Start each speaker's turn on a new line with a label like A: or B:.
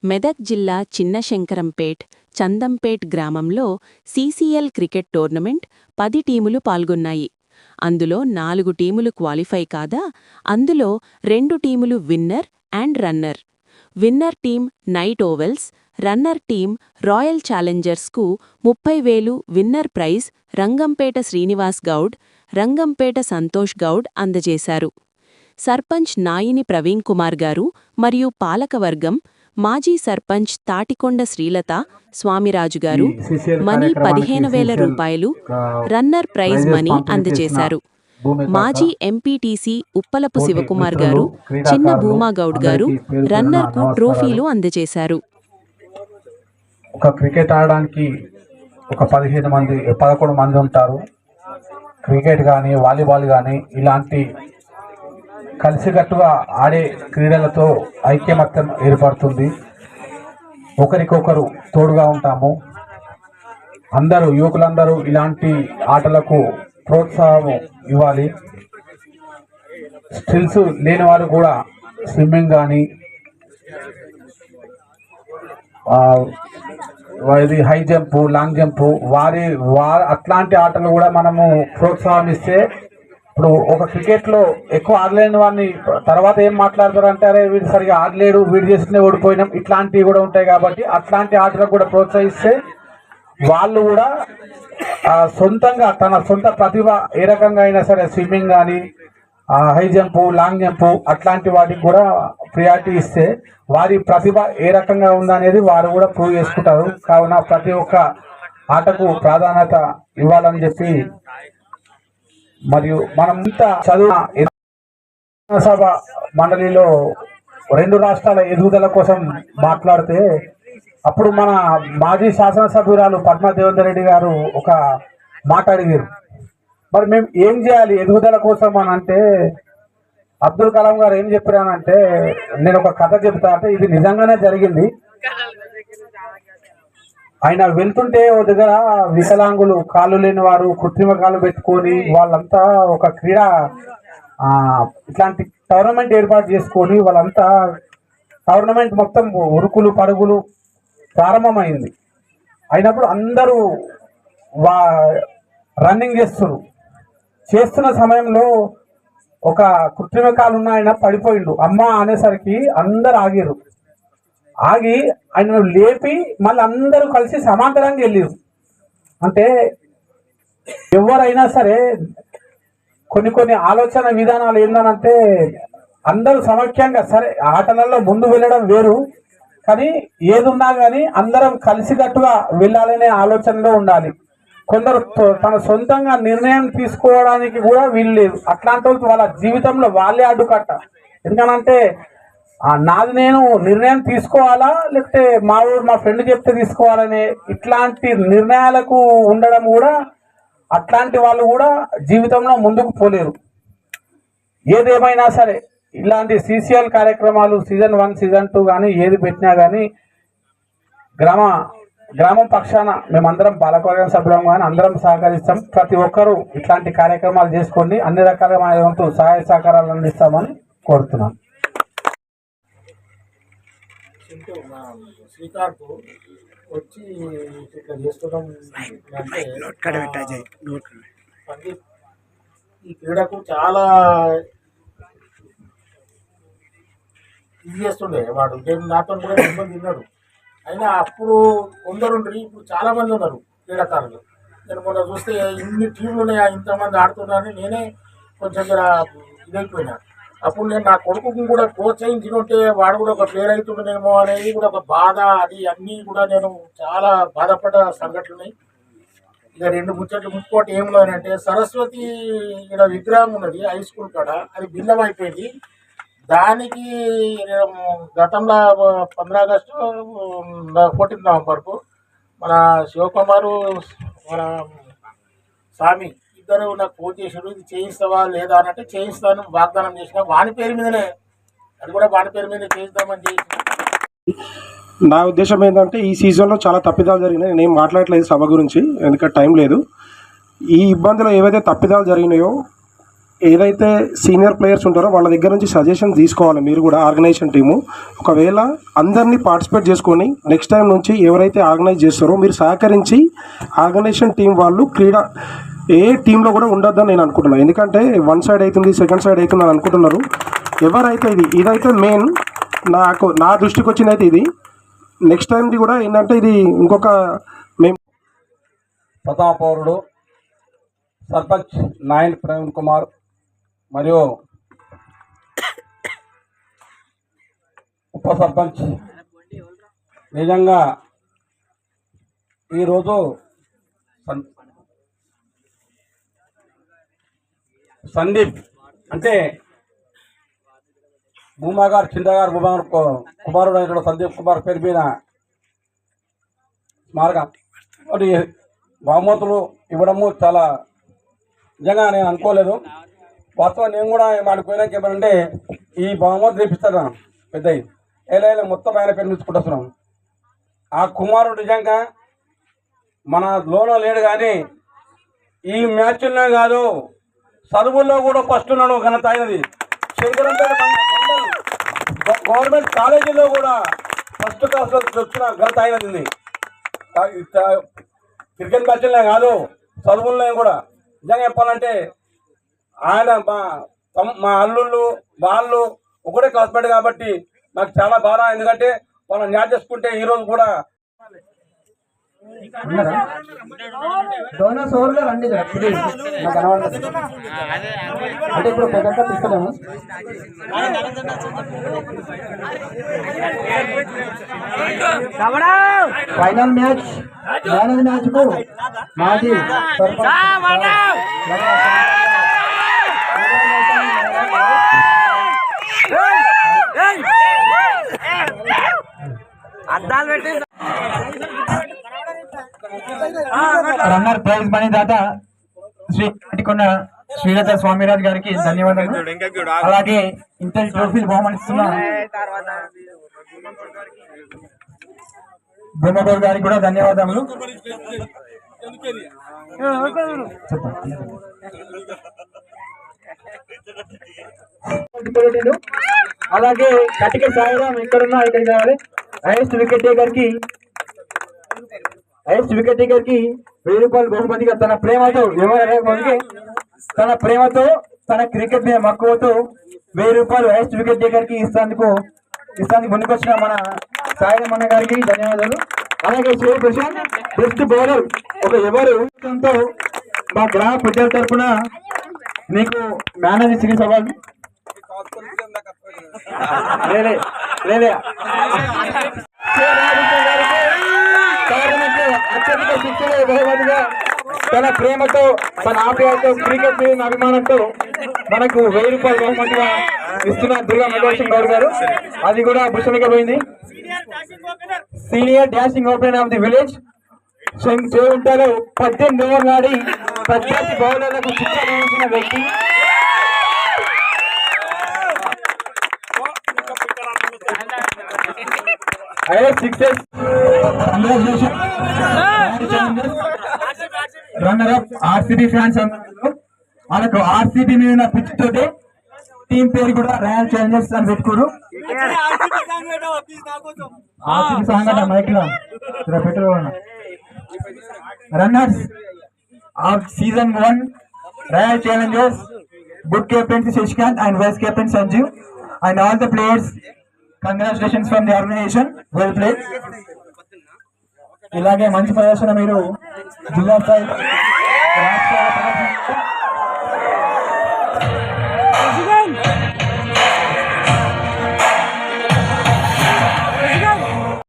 A: మెదక్ జిల్లా చిన్నశంకరంపేట్ చందంపేట్ గ్రామంలో CCL cricket tournament 10 టీములు పాల్గొన్నాయి. అందులో 4 టీములు క్వాలిఫై కాగా అందులో 2 టీములు winner and runner. Winner team night owls, runner team royal ఛాలెంజర్స్కు 30,000 విన్నర్ ప్రైజ్ రంగంపేట శ్రీనివాస్ గౌడ్, రంగంపేట సంతోష్ గౌడ్ అందజేశారు. సర్పంచ్ నాయిని ప్రవీణ్ కుమార్ గారు మరియు పాలకవర్గం మాజీ సర్పంచ్ తాటికొండ శ్రీలత స్వామిరాజు గారు మనీ 15,000 రూపాయలు, రన్నర్ ప్రైజ్ మనీ అందజేశారు. మాజీ ఎంపీటీసీ ఉప్పలపు శివకుమార్ గారు, చిన్న భూమాగౌడ్ గారు రన్నర్కు ట్రోఫీలు అందజేశారు.
B: ఒక క్రికెట్ ఆడడానికి ఒక 11 మంది ఉంటారు. క్రికెట్ కానీ వాలీబాల్ కానీ ఇలాంటి కలిసికట్టుగా ఆడే క్రీడలతో ఐక్యమత్యం ఏర్పడుతుంది. ఒకరికొకరు తోడుగా ఉంటాము. యువకులందరూ ఇలాంటి ఆటలకు ప్రోత్సాహం ఇవ్వాలి. స్కిల్స్ లేని వారు కూడా స్విమ్మింగ్ కానీ హై జంప్, లాంగ్ జంప్ అట్లాంటి ఆటలు కూడా మనము ప్రోత్సాహం ఇస్తే, ఇప్పుడు ఒక క్రికెట్లో ఎక్కువ ఆడలేని వాడిని తర్వాత ఏం మాట్లాడతారు అంటే, అరే వీడు సరిగా ఆడలేడు, వీడు చేస్తూనే ఓడిపోయినాం, ఇట్లాంటివి కూడా ఉంటాయి. కాబట్టి అట్లాంటి ఆటలకు కూడా ప్రోత్సహిస్తే వాళ్ళు కూడా సొంతంగా తన సొంత ప్రతిభ ఏ రకంగా అయినా సరే స్విమ్మింగ్ కానీ హై జంప్, లాంగ్ జంప్ అట్లాంటి వాటికి కూడా ప్రియారిటీ ఇస్తే వారి ప్రతిభ ఏ రకంగా ఉందనేది వారు కూడా ప్రూవ్ చేసుకుంటారు. కావున ప్రతి ఒక్క ఆటకు ప్రాధాన్యత ఇవ్వాలని చెప్పి, మరియు మనం ఇంత సభ మండలిలో 2 రాష్ట్రాల ఎదుగుదల కోసం మాట్లాడితే, అప్పుడు మన మాజీ శాసనసభ్యురాలు పద్మా దేవేందర్ రెడ్డి గారు ఒక మాట అడిగారు. మరి మేము ఏం చేయాలి ఎదుగుదల కోసం అని అంటే, అబ్దుల్ కలాం గారు ఏం చెప్పారనంటే, నేను ఒక కథ చెప్తా, అంటే ఇది నిజంగానే జరిగింది. ఆయన వెళ్తుంటే ఓ దగ్గర వికలాంగులు, కాళ్ళు లేని వారు కృత్రిమ కాళ్ళు పెట్టుకొని వాళ్ళంతా ఒక క్రీడా ఇట్లాంటి టోర్నమెంట్ ఏర్పాటు చేసుకొని వాళ్ళంతా టోర్నమెంట్ మొత్తం ఉరుకులు పరుగులు ప్రారంభమైంది. అయినప్పుడు అందరూ రన్నింగ్ చేస్తున్న సమయంలో ఒక కృత్రిమ కాలు ఉన్న ఆయన పడిపోయిండు. అమ్మ అనేసరికి అందరు ఆగి ఆయనను లేపి మళ్ళీ అందరూ కలిసి సమాంతరంగా వెళ్ళారు. అంటే ఎవరైనా సరే కొన్ని ఆలోచన విధానాలు ఏందనంటే, అందరూ సమైక్యంగా సరే ఆటలలో ముందు వెళ్ళడం వేరు, కానీ ఏదున్నా కానీ అందరం కలిసికట్టుగా వెళ్ళాలనే ఆలోచనలో ఉండాలి. కొందరు తన సొంతంగా నిర్ణయం తీసుకోవడానికి కూడా వీలు లేదు. అట్లాంటి వాళ్ళ జీవితంలో వాళ్ళే అడ్డుకట్ట. ఎందుకనంటే నాది నేను నిర్ణయం తీసుకోవాలా, లేకపోతే మా ఫ్రెండ్ చెప్తే తీసుకోవాలనే ఇట్లాంటి నిర్ణయాలకు ఉండడం కూడా, అట్లాంటి వాళ్ళు కూడా జీవితంలో ముందుకు పోలేరు. ఏదేమైనా సరే ఇలాంటి సీసీఎల్ కార్యక్రమాలు సీజన్ 1, సీజన్ 2 కానీ ఏది పెట్టినా కానీ గ్రామం పక్షాన మేమందరం పాలకవర్గం సభ్యులం కానీ అందరం సహకరిస్తాం. ప్రతి ఒక్కరూ ఇట్లాంటి కార్యక్రమాలు చేసుకోండి, అన్ని రకాలమైన సహాయ సహకారాలు అందిస్తామని కోరుతున్నాం.
C: శ్రీకాంత్ వచ్చి ఇట్లా చేస్తున్నాం అంటే, ఈ క్రీడకు చాలా ఇది చేస్తుండే వాడు. నాతో కూడా ఇబ్బంది తిన్నాడు. అయినా అప్పుడు కొందరుండ్రి, ఇప్పుడు చాలా మంది ఉన్నారు క్రీడాకారులు. నేను మొన్న చూస్తే ఇన్ని టీంలు ఉన్నాయా, ఇంతమంది ఆడుతున్నారని నేనే కొంచెం ఇదైపోయినా. అప్పుడు నేను నా కొడుకు కూడా ప్రోత్సహించినట్టే వాడు కూడా ఒక ప్లేయర్ అవుతుండేమో అనేది కూడా ఒక బాధ, అది అన్నీ కూడా నేను చాలా బాధపడ్డ సంఘటనలు ఉన్నాయి. ఇక 2 ముచ్చట్లు. ఇంకోటి ఏమున్నానంటే, సరస్వతి ఇక్కడ విగ్రహం ఉన్నది హై స్కూల్ కాడ, అది భిన్నం అయిపోయింది. దానికి గతంలో 15 ఆగస్టు 14 నవంబర్కు మన శివకుమారు, మన స్వామి ఇద్దరు నాకు ఫోన్ చేశారు, ఇది చేయిస్తావా లేదా అని. అంటే చేయిస్తాను వాగ్దానం చేసిన, వాని పేరు మీదనే, అది కూడా వాని పేరు మీద చేయిస్తామని చేసిన.
D: నా ఉద్దేశం ఏంటంటే, ఈ సీజన్లో చాలా తప్పిదాలు జరిగినాయి. నేనేం మాట్లాడలేదు సభ గురించి, ఎందుకంటే టైం లేదు. ఈ ఇబ్బందులు ఏవైతే తప్పిదాలు జరిగినాయో ఏదైతే సీనియర్ ప్లేయర్స్ ఉంటారో వాళ్ళ దగ్గర నుంచి సజెషన్ తీసుకోవాలి మీరు కూడా, ఆర్గనైజేషన్ టీము. ఒకవేళ అందరినీ పార్టిసిపేట్ చేసుకొని నెక్స్ట్ టైం నుంచి ఎవరైతే ఆర్గనైజ్ చేస్తారో మీరు సహకరించి ఆర్గనైజేషన్ టీం వాళ్ళు ఏ టీంలో కూడా ఉండొద్దని నేను అనుకుంటున్నాను. ఎందుకంటే వన్ సైడ్ అవుతుంది, సెకండ్ సైడ్ అవుతుంది అని అనుకుంటున్నారు. ఎవరైతే ఇదైతే మెయిన్ నా దృష్టికి వచ్చింది అయితే ఇది. నెక్స్ట్ టైంది కూడా ఏంటంటే ఇది ఇంకొక మేము
B: ప్రథమ పౌరుడు సర్పంచ్ నాయన్ ప్రవీణ్ కుమార్ మరియు ఉప సర్పంచ్, నిజంగా ఈరోజు సందీప్ అంటే భూమా గారు చింతగారు కుమారుడు అయిన సందీప్ కుమార్ పేరు మీద స్మారకం మరి బహుమతులు ఇవ్వడము చాలా నిజంగా నేను అనుకోలేదు. వాస్తవం నేను కూడా మాడిపోయినాక ఏమంటే ఈ బహుమతులు తెప్పిస్తాను పెద్దవి ఏలైనా మొత్తం ఆయన పేరు తీసుకుంటున్నాం. ఆ కుమారుడు నిజంగా మన లోన లేడు, కానీ ఈ మ్యాచ్లో కాదు చదువుల్లో కూడా ఫస్ట్ ఉన్నాడు. ఘనత అయినది శంకరంపేట గవర్నమెంట్ కాలేజీలో కూడా ఫస్ట్ క్లాస్లో వచ్చిన ఘనత అయినది. క్రికెట్ మ్యాచ్లే కాదు చదువుల్లో కూడా నిజంగా చెప్పాలంటే ఆయన మా అల్లుళ్ళు వాళ్ళు ఒకటే క్లాస్మేట్ కాబట్టి నాకు చాలా బాధ. ఎందుకంటే వాళ్ళని న్యాయం చేసుకుంటే ఈరోజు కూడా
E: అంటే ఇప్పుడు పెద్ద తీసుకోలేము. ఫైనల్ మ్యాచ్ మ్యాచ్ కు మాజీ రన్నర్ ప్రైజ్ మనీ దాత శ్రీ కటికొండ శ్రీలత స్వామిరాజు గారికి ధన్యవాదాలు. అలాగే ఇంటర్ ట్రోఫీలు బహుమతిస్తున్న బొమ్మగోడు గారికి కూడా ధన్యవాదములు. అలాగే కటిక సాయిరాం ఎక్కడున్నా ఇక్కడికి రావాలి. హైయెస్ట్ వికెట్ టేకర్ కి 1000 రూపాయలు బహుమతిగా తన ప్రేమతో తన క్రికెట్ మీద మక్కువతో 1000 రూపాయలు హైయెస్ట్ వికెట్ టేకర్ కి ఇస్తానికి ముందుకొచ్చిన మన సాయిరాం అన్న గారికి ధన్యవాదాలు. అలాగే శ్రీ ప్రశాంత్ బెస్ట్ బౌలర్ మా గ్రామ ప్రజల తరఫున మీకు man of the series award అత్యధిక శిక్షణ బహుమతిగా తన ప్రేమతో తన ఆప్యాయతో క్రికెట్ మీద అభిమానంతో మనకు 1000 రూపాయలు బహుమతిగా ఇస్తున్న దుర్గా మెడేషన్ గౌడ్ గారు. అది కూడా భూషణిగా పోయింది. Senior dashing opener of the village చేవుంటాలో 18 ఓవర్లు ఆడి 18 బౌలర్లకు శిక్షణ ఇచ్చిన వ్యక్తి. రన్నర్ అప్ ఆర్సీబీ ఫ్యాన్స్ వాళ్ళకు ఆర్సీబీ మీద పిచ్ తోటి టీం పేరు కూడా రాయల్ ఛాలెంజర్స్ అని పెట్టుకోరు. ఆర్సీబీ సాంగ్ అంట మైక్ లో పెట్టుకోండి. Runners of season 1 royal challengers, good captaincy Shashikant and vice captain Sanjeev and all the players. Congratulations from the organisation, well played. ఇలాగే మంచి ప్రదర్శన మీరు జిల్లా స్థాయి